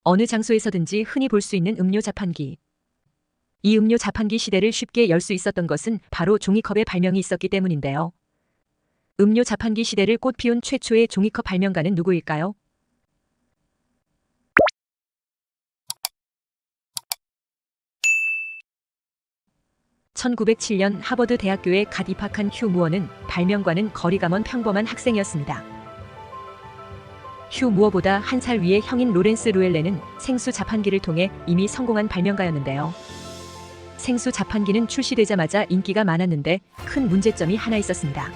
어느 장소에서든지 흔히 볼 수 있는 음료 자판기. 이 음료 자판기 시대를 쉽게 열 수 있었던 것은 바로 종이컵의 발명이 있었기 때문인데요. 음료 자판기 시대를 꽃피운 최초의 종이컵 발명가는 누구일까요? (1907년) 하버드 대학교에 갓 입학한 휴 무어는 발명과는 거리가 먼 평범한 학생이었습니다. 휴 무어보다 한 살 위의 형인 로렌스 루엘레는 생수 자판기를 통해 이미 성공한 발명가였는데요. 생수 자판기는 출시되자마자 인기가 많았는데 큰 문제점이 하나 있었습니다.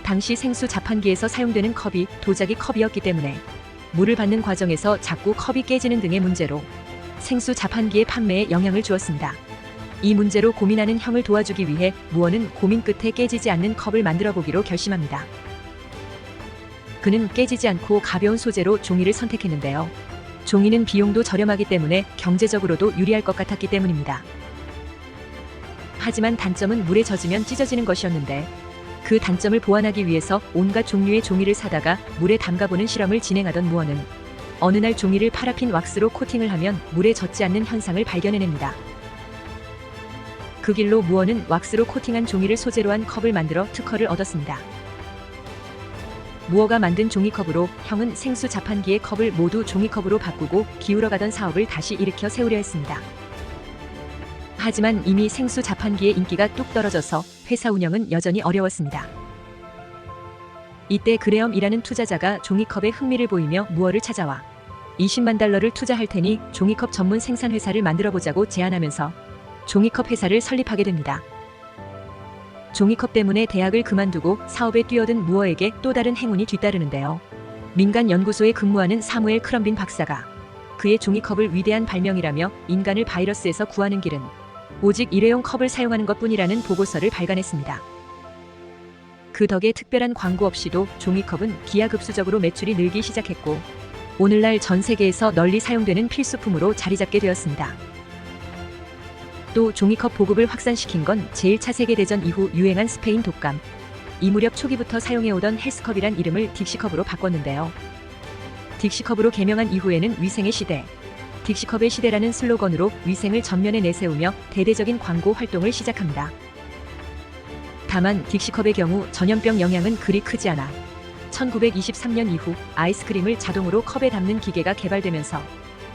당시 생수 자판기에서 사용되는 컵이 도자기 컵이었기 때문에 물을 받는 과정에서 자꾸 컵이 깨지는 등의 문제로 생수 자판기의 판매에 영향을 주었습니다. 이 문제로 고민하는 형을 도와주기 위해 무어는 고민 끝에 깨지지 않는 컵을 만들어 보기로 결심합니다. 그는 깨지지 않고 가벼운 소재로 종이를 선택했는데요. 종이는 비용도 저렴하기 때문에 경제적으로도 유리할 것 같았기 때문입니다. 하지만 단점은 물에 젖으면 찢어지는 것이었는데 그 단점을 보완하기 위해서 온갖 종류의 종이를 사다가 물에 담가보는 실험을 진행하던 무어는 어느 날 종이를 파라핀 왁스로 코팅을 하면 물에 젖지 않는 현상을 발견해냅니다. 그 길로 무어는 왁스로 코팅한 종이를 소재로 한 컵을 만들어 특허를 얻었습니다. 무어가 만든 종이컵으로 형은 생수 자판기의 컵을 모두 종이컵으로 바꾸고 기울어가던 사업을 다시 일으켜 세우려 했습니다. 하지만 이미 생수 자판기의 인기가 뚝 떨어져서 회사 운영은 여전히 어려웠습니다. 이때 그레엄이라는 투자자가 종이컵에 흥미를 보이며 무어를 찾아와 $20만 투자할 테니 종이컵 전문 생산 회사를 만들어보자고 제안하면서 종이컵 회사를 설립하게 됩니다. 종이컵 때문에 대학을 그만두고 사업에 뛰어든 무어에게 또 다른 행운이 뒤따르는데요. 민간 연구소에 근무하는 사무엘 크럼빈 박사가 그의 종이컵을 위대한 발명이라며 인간을 바이러스에서 구하는 길은 오직 일회용 컵을 사용하는 것뿐이라는 보고서를 발간했습니다. 그 덕에 특별한 광고 없이도 종이컵은 기하급수적으로 매출이 늘기 시작했고 오늘날 전 세계에서 널리 사용되는 필수품으로 자리잡게 되었습니다. 또 종이컵 보급을 확산시킨 건 제1차 세계대전 이후 유행한 스페인 독감. 이 무렵 초기부터 사용해오던 헬스컵이란 이름을 딕시컵으로 바꿨는데요. 딕시컵으로 개명한 이후에는 위생의 시대, 딕시컵의 시대라는 슬로건으로 위생을 전면에 내세우며 대대적인 광고 활동을 시작합니다. 다만 딕시컵의 경우 전염병 영향은 그리 크지 않아 1923년 이후 아이스크림을 자동으로 컵에 담는 기계가 개발되면서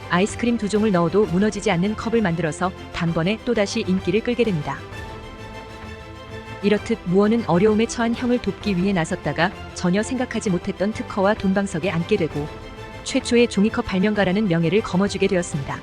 아이스크림 2종을 넣어도 무너지지 않는 컵을 만들어서 단번에 또다시 인기를 끌게 됩니다. 이렇듯 무어는 어려움에 처한 형을 돕기 위해 나섰다가 전혀 생각하지 못했던 특허와 돈방석에 앉게 되고 최초의 종이컵 발명가라는 명예를 거머쥐게 되었습니다.